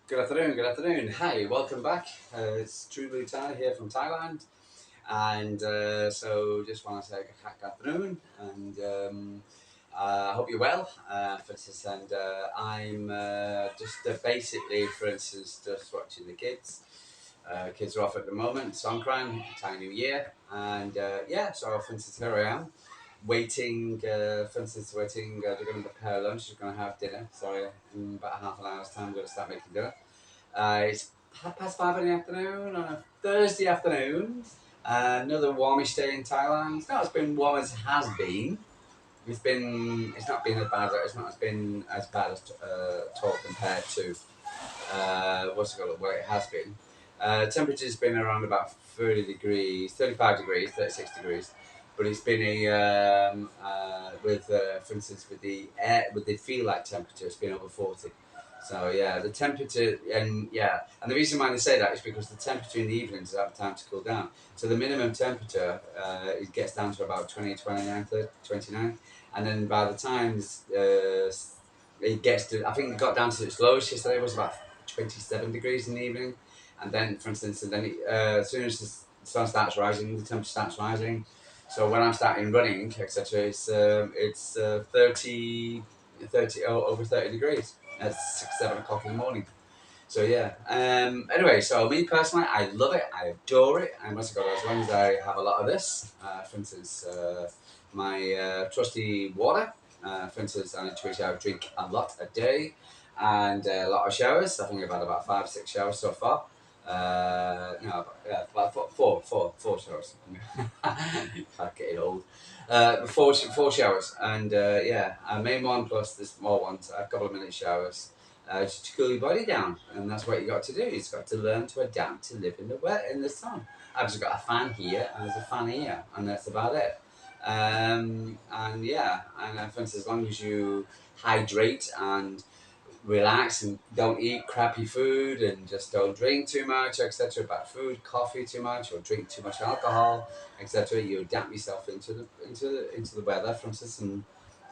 Good afternoon, good afternoon. Hi, welcome back. It's Treble here from Thailand. And so just want to say good afternoon and I hope you're well. For this, and I'm just basically, for instance, just watching the kids. Kids are off at the moment, Songkran, Thai New Year. And yeah, so for instance, here I am waiting, for instance, waiting. They're going to prepare lunch, they're going to have dinner. So in about half an hour's time, I'm going to start making dinner. It's 5:30 in the afternoon on a Thursday afternoon. Another warmish day in Thailand. It's not as been warm as it has been. It's not been as bad. It's not as been as bad as all compared to what's it called? Where it has been. Temperature's been around about 30 degrees, 35 degrees, 36 degrees. But it's been for instance, with the air, with the feel like temperature, it's been over 40. So yeah, the temperature, and the reason why they say that is because the temperature in the evenings is have time to cool down. So the minimum temperature, it gets down to about 20, 29, 30, 29. And then by the time it gets to, I think it got down to its lowest yesterday, was about 27 degrees in the evening. And then, for instance, as soon as the sun starts rising, the temperature starts rising. So when I'm starting running, etc., it's 30 over 30 degrees at 6, 7 o'clock in the morning. So yeah. Anyway, so me personally, I love it. I adore it. I must have got as long as I have a lot of this. For instance, my trusty water. For instance, I drink a lot a day, and a lot of showers. I think I've had about 5, 6 showers so far. No, about four showers. I'm getting old. Four showers, and yeah, I main one plus the small ones. A couple of minute showers just to cool your body down, and that's what you got to do. You've got to learn to adapt to live in the wet in the sun. I've just got a fan here, and there's a fan here, and that's about it. And yeah, and for instance, as long as you hydrate and relax and don't eat crappy food and just don't drink too much, etc. Bad food, coffee too much, or drink too much alcohol, etc. You adapt yourself into the weather, for instance, and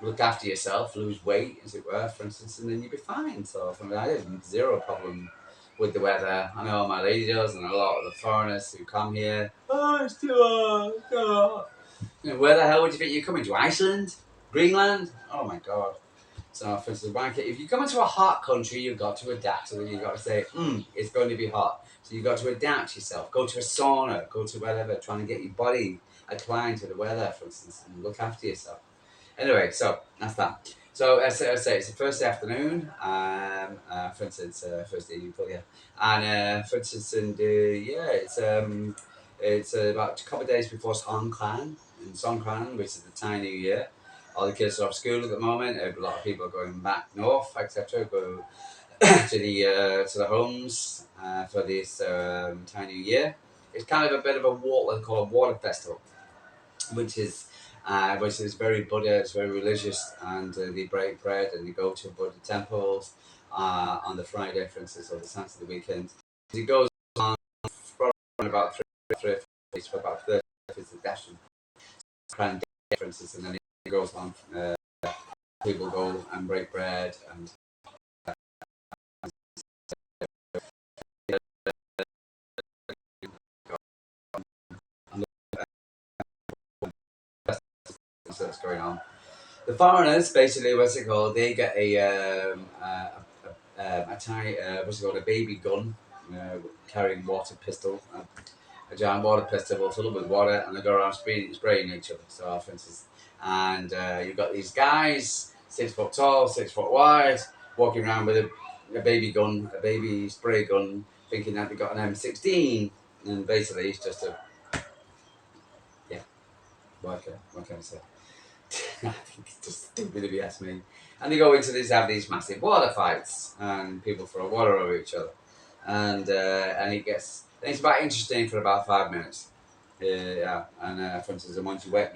look after yourself, lose weight, as it were, for instance, and then you'll be fine. So for me, I have zero problem with the weather. I know my lady does, and a lot of the foreigners who come here. Oh, it's too hot. Too hot. You know, where the hell would you think you're coming to? Iceland? Greenland? Oh my god. So, for instance, if you come into a hot country, you've got to adapt. So you've got to say, it's going to be hot. So you've got to adapt yourself. Go to a sauna, go to whatever, trying to get your body inclined to the weather, for instance, and look after yourself. Anyway, so that's that. So as I say, it's the first afternoon. For instance, first evening, yeah, and for instance, and yeah, it's about a couple of days before Songkran, which is the Thai New Year. All the kids are off school at the moment. A lot of people are going back north, etc. Go to the homes for this Thai New Year. It's kind of a bit of a what they call a water festival, which is very Buddha. It's very religious, and they break bread and they go to Buddha temples on the Friday, for instance, or the Saturday weekend. It goes on for about three days for about 30 days of darshan, for instance, and then it goes on. People go and break bread and that's going on. The foreigners, basically, what's it called? They get a tiny, what's it called, a baby gun, carrying water pistol, a giant water pistol filled with water, and they go around spraying each other. So, for instance, and you've got these guys, 6 foot tall, 6 foot wide, walking around with a baby gun, a baby spray gun, thinking that they got an M16, and basically it's just a yeah. What can I say? I think it's just stupid if you ask me. And they go into have these massive water fights, and people throw water over each other, and it's about interesting for about 5 minutes. Yeah, and for instance, and once you wet,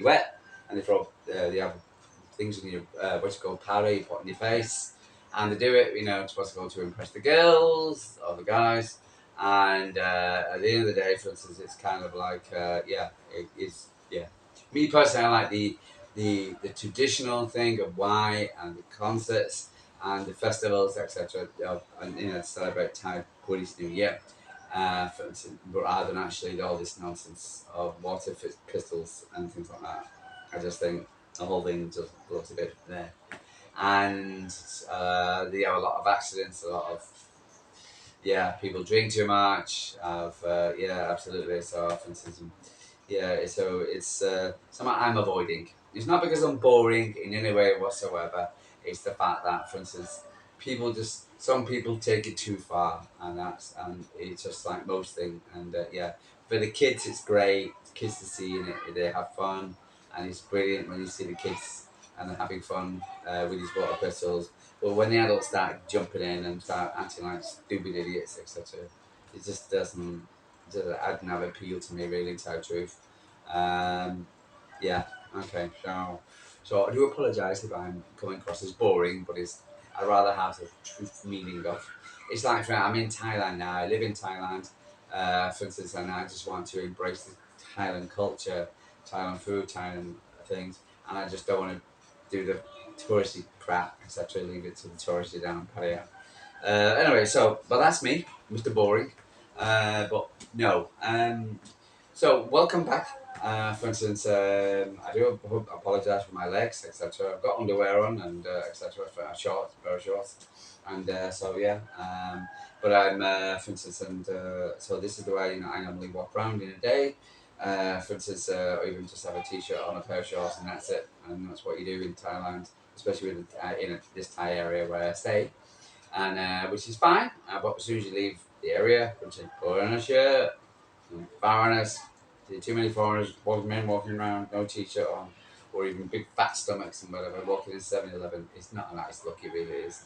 and they have things in your what's it called, powder you put on your face, and they do it, it's supposed to go to impress the girls or the guys, and at the end of the day, for instance, it's kind of like yeah, it is yeah. Me personally, I like the traditional thing of why and the concerts and the festivals, etc. And celebrate Thai Buddhist New Year. For instance, rather than actually all this nonsense of water pistols and things like that. I just think the whole thing just looks a bit there. And they have a lot of accidents, a lot of people drink too much. Absolutely. So, for instance, so it's something I'm avoiding. It's not because I'm boring in any way whatsoever. It's the fact that, for instance, some people take it too far, and it's just like most things. And for the kids, it's great. Kids to see in it, they have fun, and it's brilliant when you see the kids and they're having fun with these water pistols. But when the adults start jumping in and start acting like stupid idiots, etc., it just doesn't. Hadn't have appeal to me really, to tell the truth. Um, yeah. Okay. So I do apologise if I'm coming across as boring, but I'd rather have the truth meaning of. It's like I'm in Thailand now. I live in Thailand, for instance, and I just want to embrace the Thailand culture, Thailand food, Thailand things, and I just don't want to do the touristy crap, etc. Leave it to the touristy down Pattaya. Anyway, but that's me, Mr. Boring. But no. So welcome back. For instance, I do apologise for my legs, etc. I've got underwear on and etc. For a short, very short, and but I'm, for instance, and so this is the way I normally walk around in a day. For instance, or even just have a t-shirt on, a pair of shorts, and that's it. And that's what you do in Thailand, especially in this Thai area where I stay, and which is fine. But as soon as you leave the area, which is put on a shirt, foreigners, too many foreigners, men walking around, no t-shirt on, or even big fat stomachs and whatever, walking in 7-Eleven. It's not a nice look, it really is.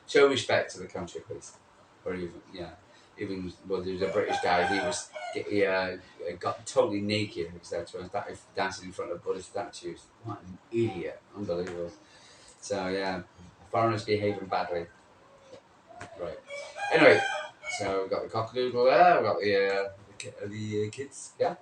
Show respect to the country, please. Or even well, there's a British guy. Got totally naked, etc. And started dancing in front of Buddhist statues. What an idiot! Unbelievable. So foreigners behaving badly. Right. Anyway, so we've got the cockadoodle there. We've got the kids. Yeah.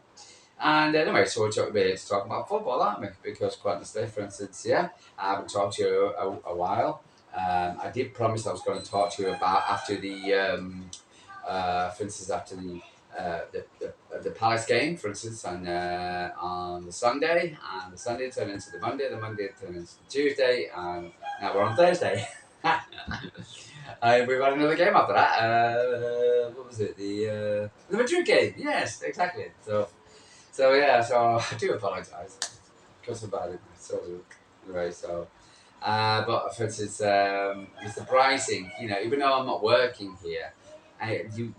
And anyway, so we're here to talk about football, aren't we? Because quite honestly, for instance, I haven't talked to you a while. I did promise I was going to talk to you about after for instance, after the Palace game, for instance, on the Sunday, and the Sunday turned into the Monday turned into the Tuesday, and now we're on Thursday. We've had another game after that. What was it? The Madrid game. Yes, exactly. So I do apologise because about it. So anyway, but for instance, it's the pricing. Even though I'm not working here, you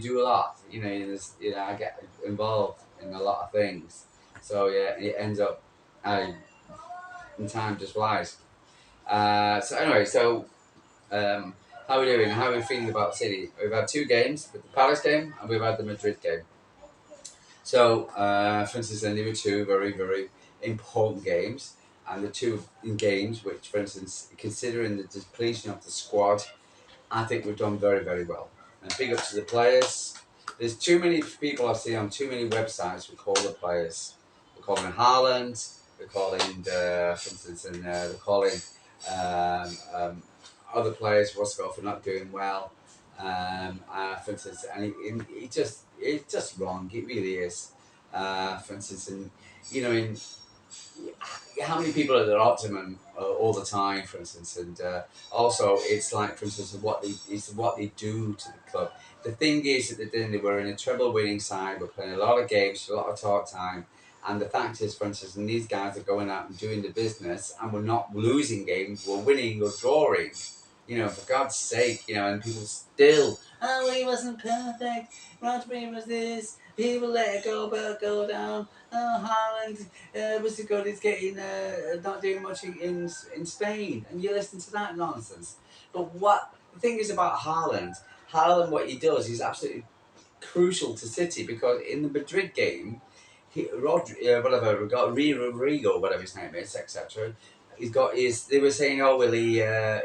do a lot. I get involved in a lot of things. So it ends up, in time just flies. So anyway, how are we doing? How are we feeling about City? We've had two games, with the Palace game and we've had the Madrid game. So, for instance, then there were two very, very important games, and the two games which, for instance, considering the depletion of the squad, I think we've done very, very well. And big up to the players. There's too many people I've seen on too many websites who call the players. We're calling Haaland, we're calling, for instance, and they're calling um, um, other players Roscoe for not doing well. For instance, and it's just wrong. It really is. For instance, and in how many people are at their optimum all the time, for instance, and also it's like, for instance, what they do to the club. The thing is that we're in a treble winning side. We're playing a lot of games, a lot of talk time, and the fact is, for instance, and these guys are going out and doing the business, and we're not losing games, we're winning or drawing. For God's sake, and people still, oh, he wasn't perfect. Rodri was this. People let it go down. Oh, Haaland was the good. He's getting not doing much in Spain, and you listen to that nonsense. But what the thing is about Haaland, what he does, he's absolutely crucial to City, because in the Madrid game, Rigo, whatever his name is, etc. He's got his. They were saying, oh well, he had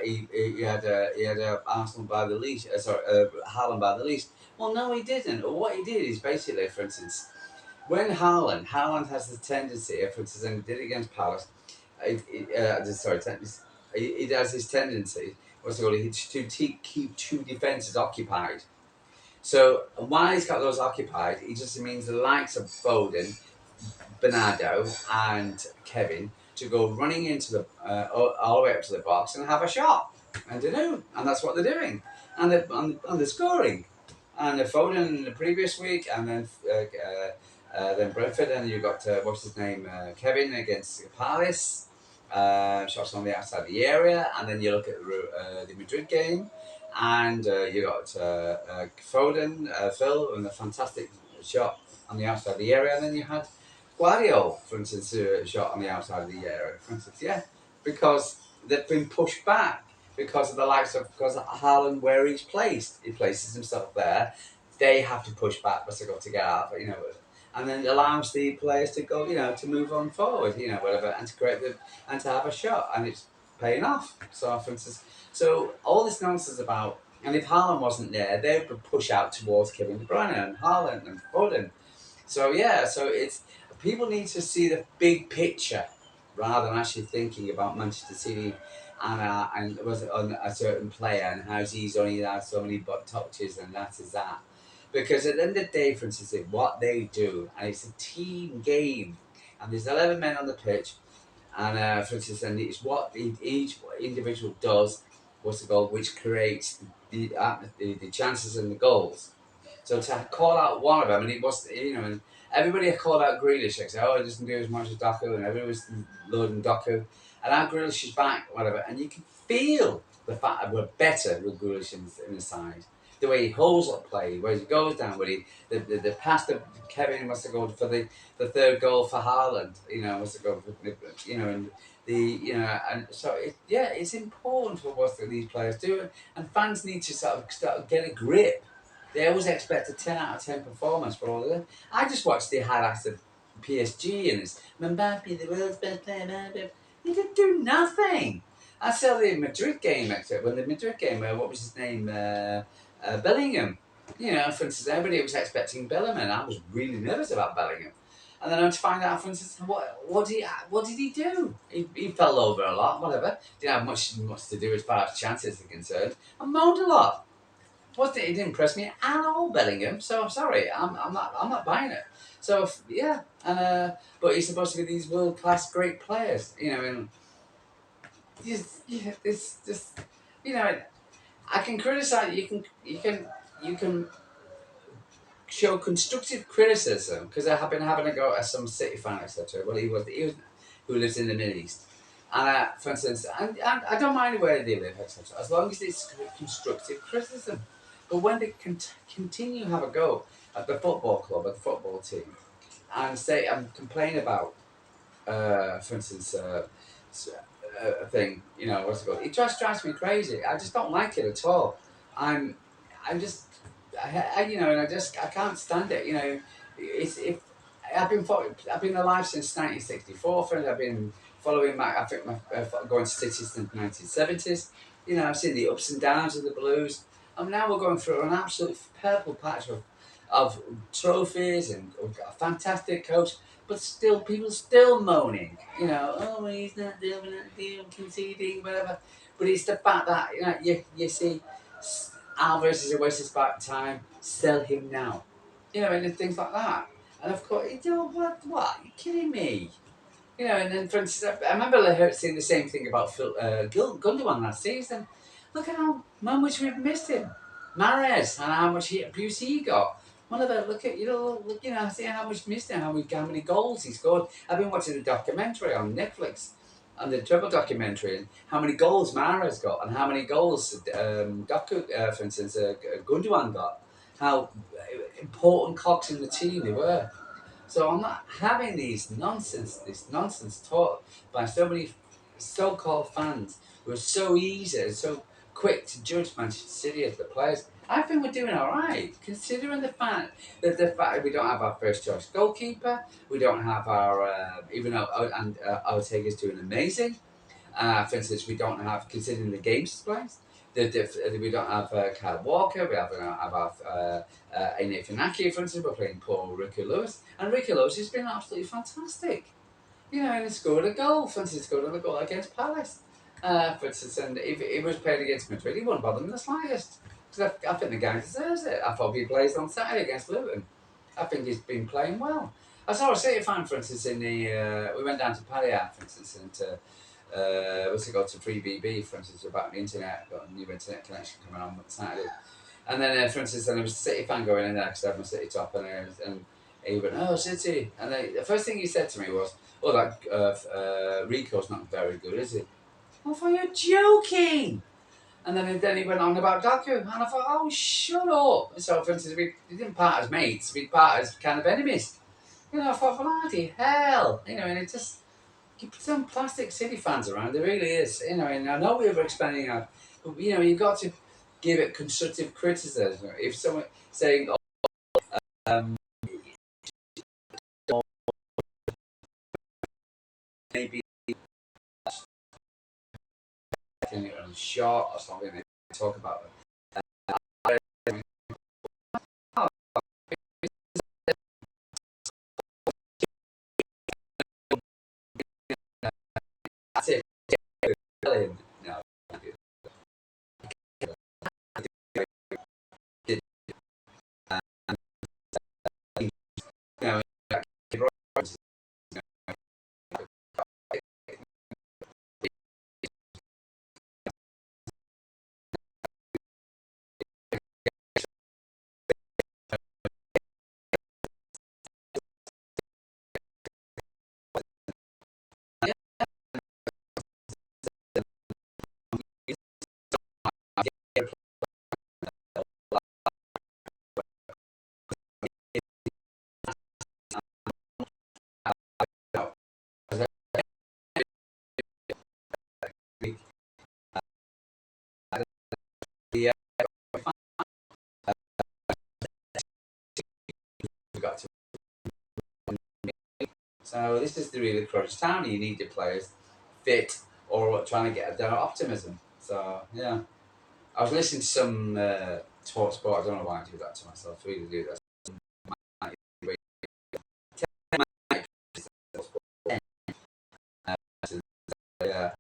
Arsenal by the leash. Haaland by the leash. Well, no, he didn't. What he did is basically, for instance, when Haaland has the tendency, for instance, and he did it against Palace. Sorry, he has this tendency, what's it called, to keep two defences occupied. So while he's got those occupied, he just means the likes of Foden, Bernardo, and Kevin to go running into the all the way up to the box and have a shot, and they do, and that's what they're doing, and they're scoring, and they're Foden in the previous week, and then Brentford, and you got what's his name, Kevin against Palace, shots on the outside of the area, and then you look at the Madrid game, and you got Foden, Phil, and a fantastic shot on the outside of the area, and then you had Guardiola, for instance, shot on the outside of the area, for instance, yeah, because they've been pushed back because of the likes of because of Haaland, where he's placed, he places himself there. They have to push back as they go to get out, and then it allows the players to go, to move on forward, whatever, and to create and to have a shot, and it's paying off. So, for instance, so all this nonsense about, and if Haaland wasn't there, they would push out towards Kevin De Bruyne and Haaland and Foden. So yeah, so it's people need to see the big picture rather than actually thinking about Manchester City and was it on a certain player and how he's only had so many butt touches and that is that. Because at the end of the day, for instance, what they do, and it's a team game, and there's 11 men on the pitch, and for instance, and it's what each individual does, what's the goal, which creates the chances and the goals. So to call out one of them, and it was, and everybody called out Grealish, like, oh, he doesn't do as much as Doku, and everybody was loading Doku. And now Grealish is back, whatever, and you can feel the fact that we're better with Grealish in the side. The way he holds up play, where he goes down, where the pass that Kevin must have gone for the third goal for Haaland, must have gone for, and and so it's important for what these players do, and fans need to sort of start get a grip. They always expect a 10 out of 10 performance for all of them. I just watched the highlights of PSG and it's Mbappe, the world's best player. He didn't do nothing. I saw the Madrid game, actually. When the Madrid game, what was his name? Bellingham. For instance, everybody was expecting Bellingham, and I was really nervous about Bellingham. And then I had to find out, for instance, what did he do? He fell over a lot, whatever. Didn't have much to do as far as chances are concerned. I moaned a lot. He didn't impress me at all, Bellingham. So I'm sorry, I'm not buying it. So yeah, and but he's supposed to be these world class great players, and it's just, I can criticize. You can show constructive criticism because I have been having a go at some City fan, etc. Well, he was who lives in the Middle East, and for instance, and I don't mind where they live, etc. As long as it's constructive criticism. But when they continue to have a go at the football club, at the football team, and say and complain about, for instance, a thing, what's it called? It just drives me crazy. I just don't like it at all. I'm, I'm just, and I can't stand it. It's if I've been alive since 1964, and I've been following my, I think going to City since the 1970s. I've seen the ups and downs of the Blues. And now we're going through an absolute purple patch of trophies and we've got a fantastic coach, but still people still moaning. Oh, he's not doing that, conceding, whatever. But it's the fact that you see Alvarez is a waste of spark time. Sell him now. And things like that. And of course, what? Are you kidding me? And then for instance, I remember seeing the same thing about Gundogan last season. Look at how much we've missed him. Mahrez and how much abuse he got. Look at see how much missed him, how many goals he scored. I've been watching the documentary on Netflix, on the Treble documentary, and how many goals Mahrez got, and how many goals Doku, for instance, Gundogan got. How important cogs in the team they were. So I'm not having this nonsense taught by so many so-called fans who are so easy and so quick to judge Manchester City as the players. I think we're doing all right, considering the fact that we don't have our first choice goalkeeper, we don't have our even though Ortega's doing amazing. For instance, we don't have, considering the games plays, we don't have Kyle Walker, we don't have Nathan Aki, for instance, we're playing Paul Ricky Lewis, and Ricky Lewis has been absolutely fantastic. And he scored a goal, for instance, he scored a goal against Palace. For instance, and if it was played against Madrid, he wouldn't bother them the slightest. Because I think the guy deserves it. I thought he plays on Saturday against Luton. I think he's been playing well. I saw a City fan, for instance, in the we went down to Paliar, for instance, and what's it got to 3BB, for instance, about the internet, got a new internet connection coming on Saturday. And then, for instance, then there was a City fan going in there because I had my City top, and he went, "Oh, City!" And the first thing he said to me was, "Oh, that Rico's not very good, is he?" I thought, "You're joking!" And then he went on about Doku, and I thought, "Oh, shut up!" So, for instance, we didn't part as mates; we part as kind of enemies. You know, I thought, "Bloody hell!" You know, and it just some plastic City fans around. There really is. You know, and I know we were expanding out, but you know, you've got to give it constructive criticism. If someone saying, "Oh, um, maybe taking it on short or something," they talk about it. That's it. No. You know, yeah, we got to. So this is the really crunch time. You need your players fit or trying to get their optimism. So yeah, I was listening to some talk sport. I don't know why I do that to myself. I really do that. Yeah,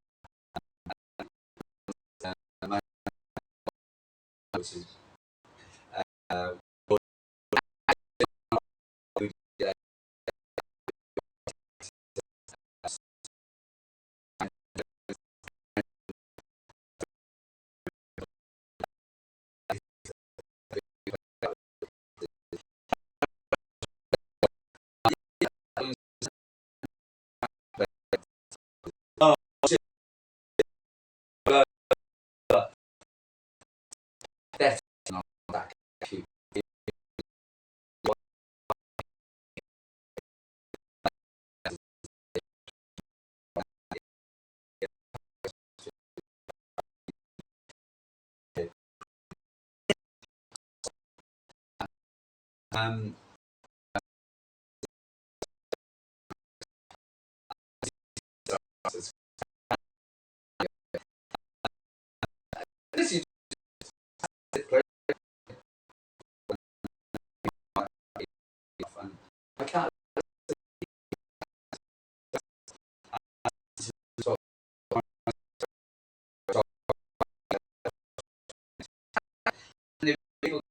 which is uh, oh, shit, that's not that cute. Um, this is I can't talk. People,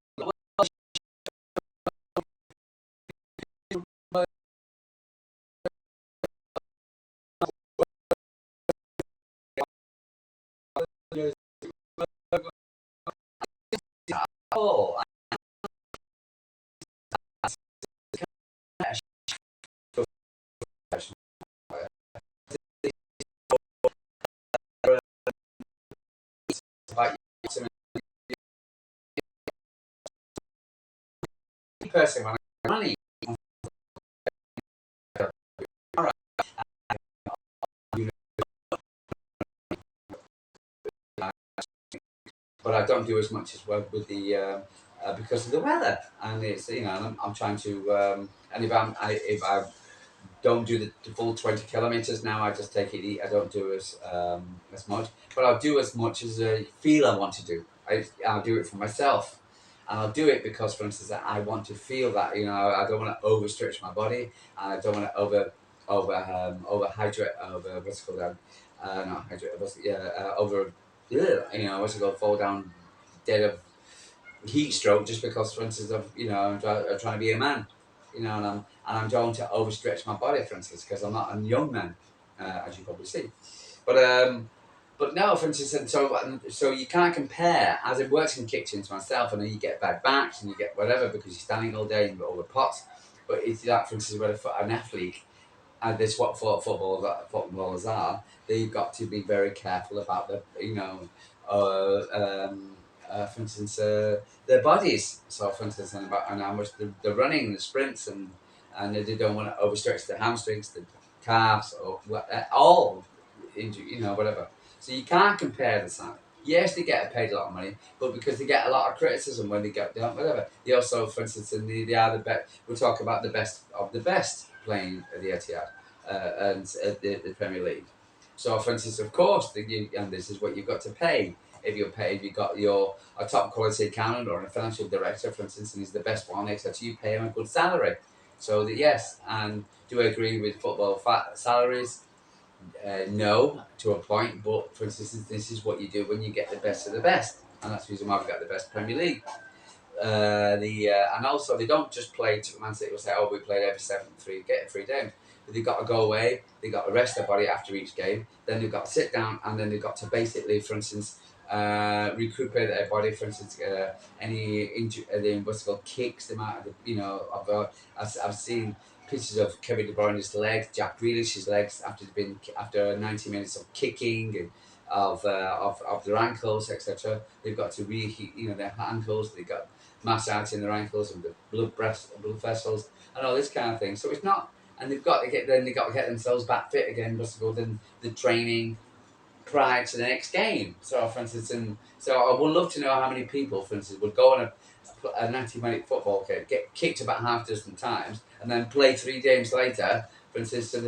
oh, about you personally, when I money, all right, you know, but I don't do as much as well with the because of the weather, and it's you know, I'm trying to and if I don't do the full 20 kilometers now. I just take it. I don't do as much, but I'll do as much as I feel I want to do. I'll do it for myself, and I'll do it because, for instance, I want to feel that. You know, I don't want to overstretch my body, and I don't want to over hydrate over what's it called No, hydrate. Over. Yeah, what's it called? Fall down dead of heat stroke just because, for instance, of I'm trying to be a man, and I'm trying to overstretch my body, for instance, because I'm not a young man, as you probably see. But no, for instance, and so you can't compare. As it works in kitchens myself, I know you get bad backs and you get whatever because you're standing all day and all the pots. But it's that, for instance, where an athlete, and this what footballers are, they've got to be very careful about for instance, their bodies. So, for instance, and how much the running, the sprints, and they don't want to overstretch the hamstrings, the calves, or all injury, whatever. So you can't compare the salary. Yes, they get paid a lot of money, but because they get a lot of criticism when they get down, whatever. They also, for instance, they are the best. We'll talk about the best of the best playing at the Etihad and at the Premier League. So, for instance, of course, and this is what you've got to pay. If you got a top quality accountant or a financial director, for instance, and he's the best one, except you pay him a good salary. So that yes, and do I agree with football salaries? No, to a point. But for instance, this is what you do when you get the best of the best, and that's the reason why we've got the best Premier League. And also they don't just play to Man City will say, oh, we played every 7-3, get 3 games. But they've got to go away, they've got to rest their body after each game, then they've got to sit down, and then they've got to basically, for instance, recuperate their body. For instance, any injury, what's called kicks them out of the, I've seen pictures of Kevin De Bruyne's legs, Jack Grealish's legs after 90 minutes of kicking and of their ankles, etc. They've got to reheat, their ankles. They've got massage in their ankles and the blood vessels, and all this kind of thing. So it's not, and they've got to get themselves back fit again. What's it called? And the training prior to the next game. So, for instance, I would love to know how many people, for instance, would go on a 90-minute football game, get kicked about half a dozen times, and then play 3 games later, for instance, to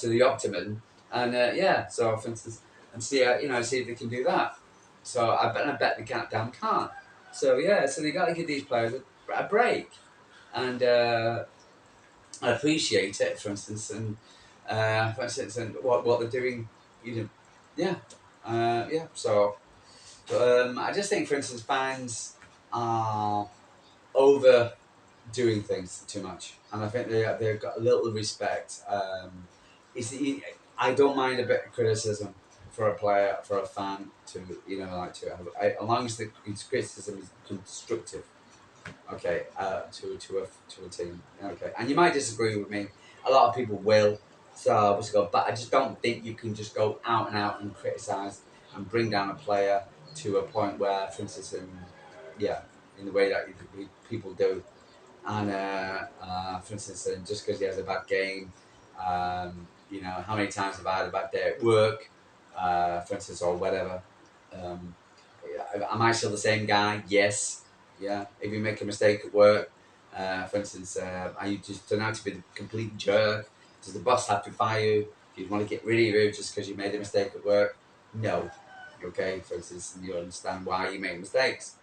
the optimum, and So, for instance, and see if they can do that. So I bet they can't. So yeah, so they got to give these players a break, and I appreciate it, for instance, and what they're doing, you know, yeah, yeah. So, I just think, for instance, fans are overdoing things too much, and I think they've got a little respect. Is I don't mind a bit of criticism for a player, for a fan to as long as the criticism is constructive. Okay, to a team. Okay, and you might disagree with me. A lot of people will. So what's it called? But I just don't think you can just go out and criticise and bring down a player to a point where, for instance, yeah, in the way that people do, and for instance, just because he has a bad game, how many times have I had a bad day at work, for instance, or whatever. Um, am I still the same guy? Yes. Yeah. If you make a mistake at work, for instance, are you just turn out to be the complete jerk? Does the boss have to fire you? Do you want to get rid of you just because you made a mistake at work? No. Okay. For instance, you understand why you make mistakes.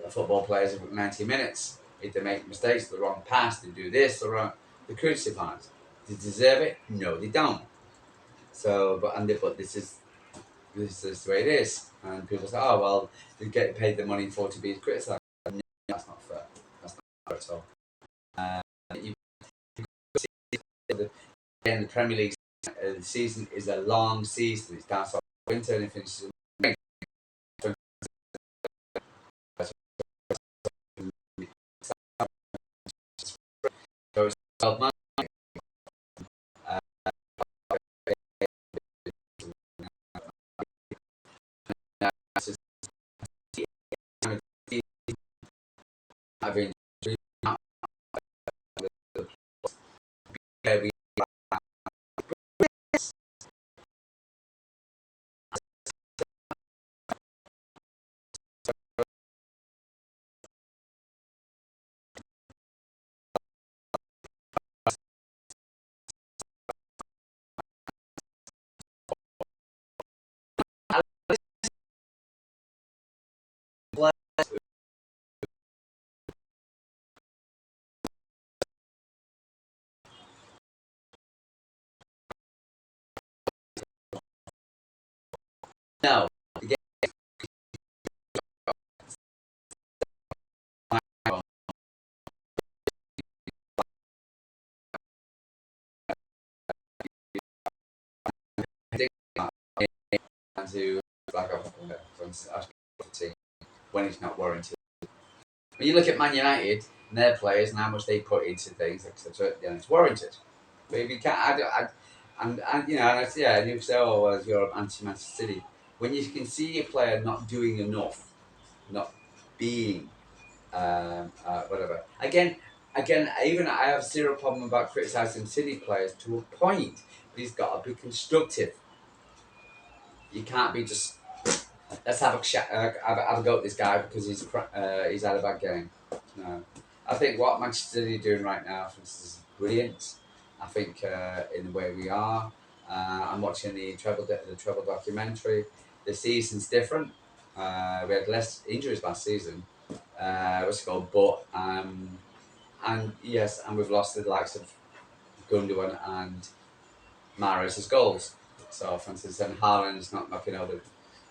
Football players have 90 minutes. If they make mistakes, the wrong pass, they do this, they're crucified. Do they deserve it? No, they don't. So, but this is the way it is. And people say, oh, well, they get paid the money for to be criticised. No, that's not fair. That's not fair at all. You again, the Premier League season is a long season. It starts off winter and it finishes in spring. So it's 12 months. Uh, having No. To like a team when it's not warranted. When you look at Man United and their players and how much they put into things, etc., then it's warranted. But if you can't, and you know, and it's, yeah, and you say, oh, well, you're anti-Manchester City. When you can see a player not doing enough, not being whatever. Again, even I have zero problem about criticising City players to a point, but he's got to be constructive. You can't be just let's have have a go at this guy because he's had a bad game. No, I think what Manchester City are doing right now, for instance, is brilliant. I think in the way we are. I'm watching the Treble documentary. The season's different. We had less injuries last season. What's it called? But and yes, and we've lost the likes of Gundogan and Mahrez' goals. So, for instance, then Haaland's not knocking over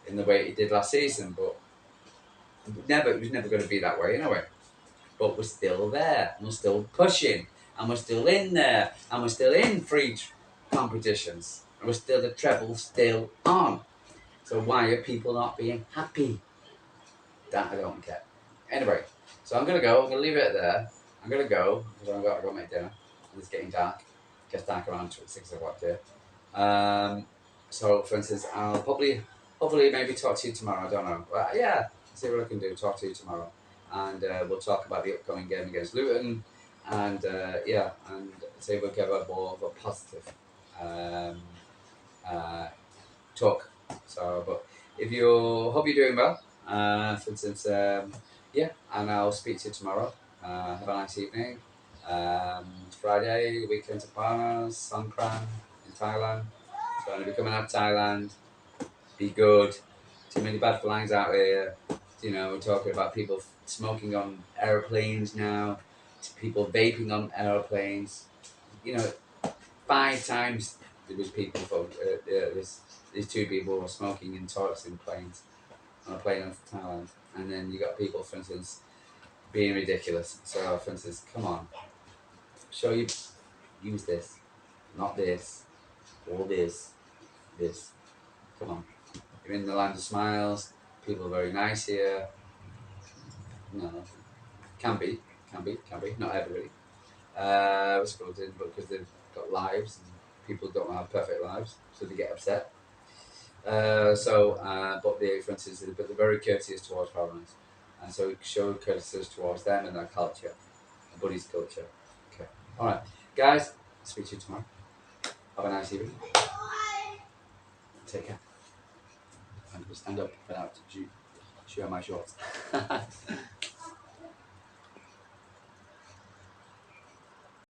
in the way he did last season, but it was never going to be that way anyway. But we're still there, and we're still pushing, and we're still in there, and we're still in competitions, and we're still the treble still on. So why are people not being happy? That I don't get. Anyway, so I'm gonna go. I'm gonna leave it there. I'm gonna go because I've got to go make dinner. And it's getting dark. It gets dark around 6 o'clock here. So, for instance, I'll hopefully, maybe talk to you tomorrow. I don't know. But yeah, see what I can do. Talk to you tomorrow, and we'll talk about the upcoming game against Luton, and yeah, and see if we'll give a more of a positive um, uh, talk. So, but if you hope you're doing well, for instance, yeah, and I'll speak to you tomorrow. Have a nice evening. It's Friday, weekend to Paras, Songkran in Thailand. So I'm going to be coming out of Thailand. Be good. Too many bad flags out here. You know, we're talking about people smoking on aeroplanes now. People vaping on aeroplanes. You know, 5 times there was people these two people were smoking in toilets in planes on a plane in Thailand, and then you got people, for instance, being ridiculous. So, for instance, come on, show you use this, not this, or this. Come on, you're in the land of smiles. People are very nice here. No, can be. Not everybody. What's it called? But because they've got lives, and people don't have perfect lives, so they get upset. But the difference is that they're very courteous towards foreigners, and so show courtesy towards them and their culture, the buddy's culture. Okay, all right, guys. Speak to you tomorrow. Have a nice evening. Take care. I'm going to stand up and out to show my shorts.